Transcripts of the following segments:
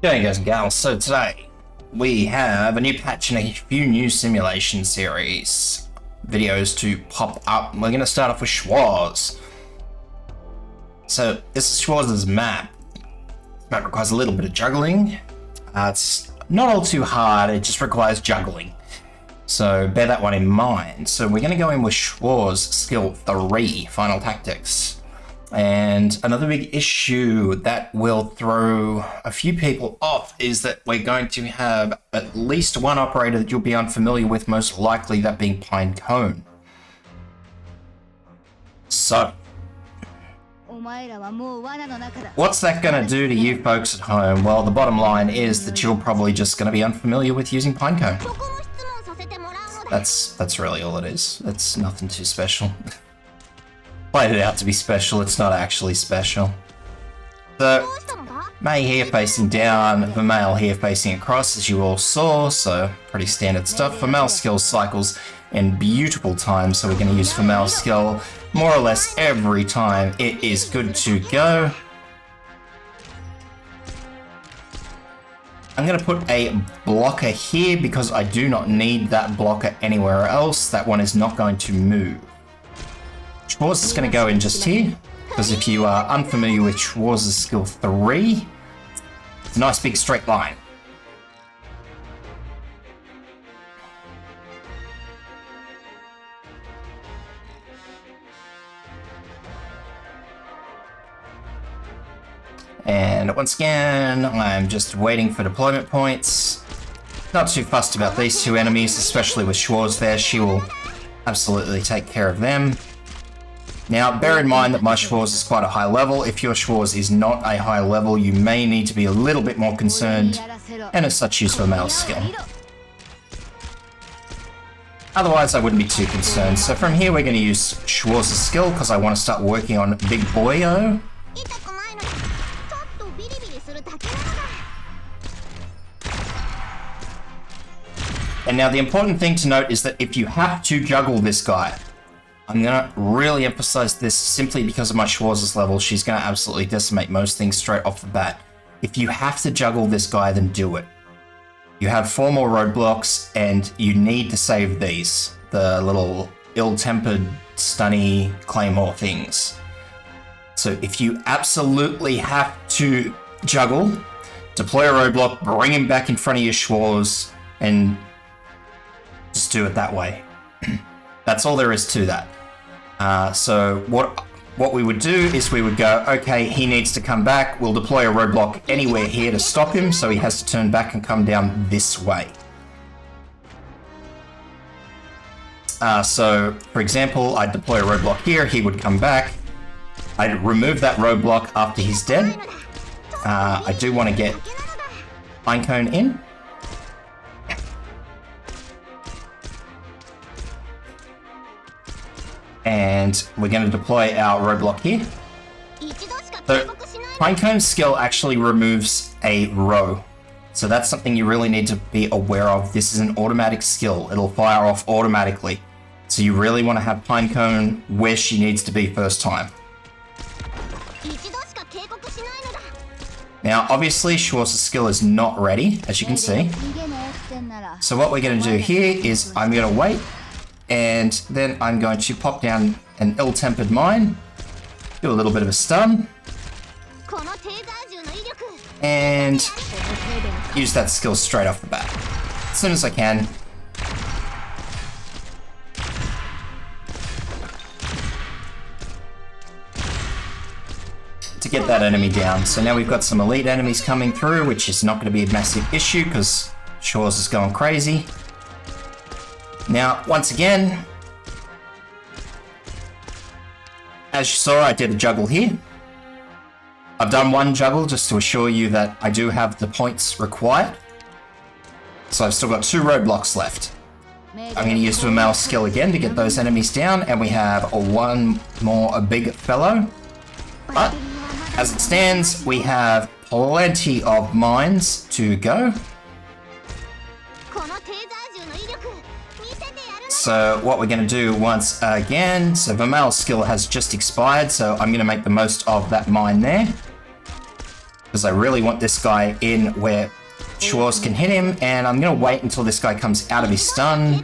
G'day guys and gals, so today we have a new patch and a few new simulation series videos to pop up. We're going to start off with Schwarz. So this is Schwarz's map. This map requires a little bit of juggling. It's not all too hard, it just requires juggling. So bear that one in mind. So we're going to go in with Schwarz skill 3, Final Tactics. And another big issue that will throw a few people off is that we're going to have at least one operator that you'll be unfamiliar with, most likely that being Pinecone. So, what's that going to do to you folks at home? Well, the bottom line is that you're probably just going to be unfamiliar with using Pinecone. That's really all it is. It's nothing too special. Played it out to be special, it's not actually special. So, May here facing down, Vermeil here facing across, as you all saw, so pretty standard stuff. Vermeil skill cycles in beautiful time, so we're going to use Vermeil skill more or less every time it is good to go. I'm going to put a blocker here because I do not need that blocker anywhere else. That one is not going to move. Schwarz is going to go in just here, because if you are unfamiliar with Schwarz's skill 3, it's a nice big straight line. And once again, I'm just waiting for deployment points. Not too fussed about these two enemies, especially with Schwarz there. She will absolutely take care of them. Now, bear in mind that my Schwarz is quite a high level. If your Schwarz is not a high level, you may need to be a little bit more concerned, and as such use Vermeil skill. Otherwise, I wouldn't be too concerned. So from here, we're going to use Schwarz's skill, because I want to start working on Big Boyo. And now the important thing to note is that if you have to juggle this guy, I'm going to really emphasize this simply because of my Schwarz's level. She's going to absolutely decimate most things straight off the bat. If you have to juggle this guy, then do it. You have 4 more roadblocks, and you need to save these. The little ill-tempered, stunny claymore things. So if you absolutely have to juggle, deploy a roadblock, bring him back in front of your Schwarz, and just do it that way. That's all there is to that. So what we would do is we would go, okay, he needs to come back. We'll deploy a roadblock anywhere here to stop him, so he has to turn back and come down this way. So, for example, I'd deploy a roadblock here. He would come back. I'd remove that roadblock after he's dead. I do want to get Pinecone in. And we're going to deploy our roadblock here. So Pinecone's skill actually removes a row. So that's something you really need to be aware of. This is an automatic skill. It'll fire off automatically. So you really want to have Pinecone where she needs to be first time. Now, obviously, Schwarz's skill is not ready, as you can see. So what we're going to do here is I'm going to wait. And then I'm going to pop down an ill-tempered mine, do a little bit of a stun, and use that skill straight off the bat, as soon as I can. To get that enemy down. So now we've got some elite enemies coming through, which is not going to be a massive issue, because Schwarz is going crazy. Now, once again, as you saw, I did a juggle here. I've done one juggle just to assure you that I do have the points required. So I've still got 2 roadblocks left. I'm going to use Vermeil skill again to get those enemies down, and we have one more big fellow. But, as it stands, we have plenty of mines to go. So what we're going to do once again, so Vermeil's skill has just expired, so I'm going to make the most of that mine there. because I really want this guy in where Schwarz can hit him, and I'm going to wait until this guy comes out of his stun.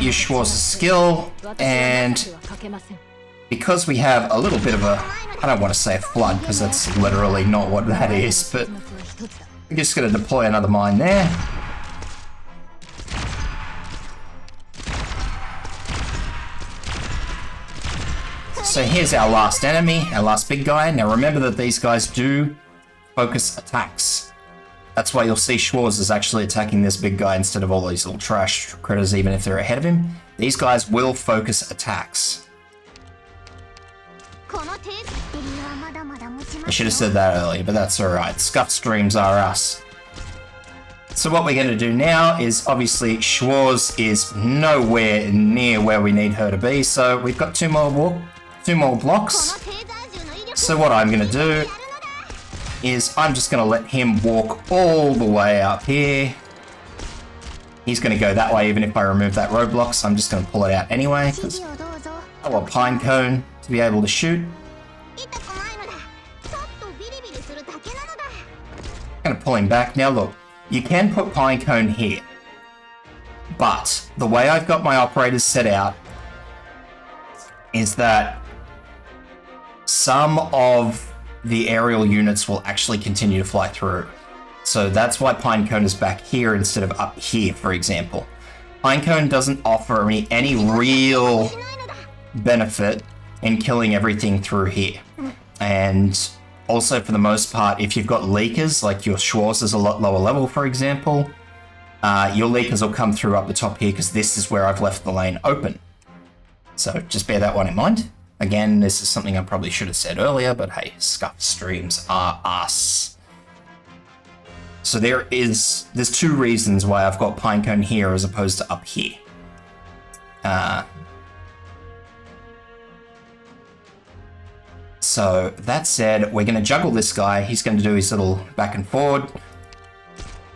Use Schwarz's skill, and because we have a little bit of a, I don't want to say a flood, because that's literally not what that is, but I'm just going to deploy another mine there. So here's our last enemy, our last big guy. Now remember that these guys do focus attacks. That's why you'll see Schwarz is actually attacking this big guy instead of all these little trash critters, even if they're ahead of him. These guys will focus attacks. I should have said that earlier, but that's alright. Scuff streams are us. So what we're going to do now is, obviously, Schwarz is nowhere near where we need her to be, so we've got two more blocks. So what I'm going to do is I'm just going to let him walk all the way up here. He's going to go that way even if I remove that roadblock, so I'm just going to pull it out anyway, because I want Pine Cone to be able to shoot. I'm going to pull him back. Now look, you can put Pine Cone here, but the way I've got my operators set out is that some of the aerial units will actually continue to fly through. So that's why Pine Cone is back here instead of up here, for example. Pine Cone doesn't offer me any real benefit in killing everything through here. And also, for the most part, if you've got leakers, like your Schwarz is a lot lower level, for example, your leakers will come through up the top here because this is where I've left the lane open. So just bear that one in mind. Again, this is something I probably should have said earlier, but hey, scuff streams are us. So there's two reasons why I've got Pinecone here as opposed to up here. So that said, we're going to juggle this guy. He's going to do his little back and forward.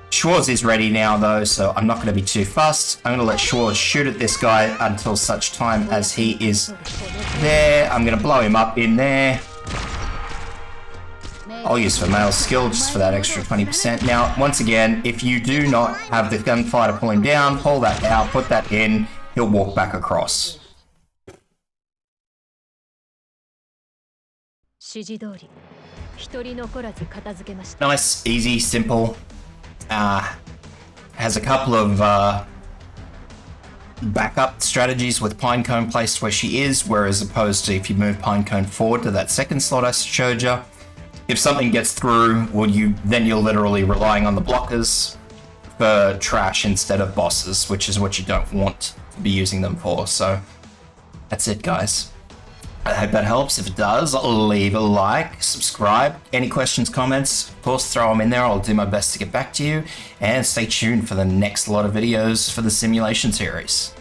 Schwarz is ready now though, so I'm not going to be too fussed. I'm going to let Schwarz shoot at this guy until such time as he is there. I'm going to blow him up in there. I'll use for male skill just for that extra 20%. Now, once again, if you do not have the gunfighter pull him down, pull that out, put that in, he'll walk back across. Nice, easy, simple. Has a couple of backup strategies with Pinecone placed where she is, whereas opposed to if you move Pinecone forward to that second slot I showed you. If something gets through, well, then you're literally relying on the blockers for trash instead of bosses, which is what you don't want to be using them for. So that's it, guys. I hope that helps. If it does, leave a like, subscribe. Any questions, comments, of course, throw them in there. I'll do my best to get back to you. And stay tuned for the next lot of videos for the simulation series.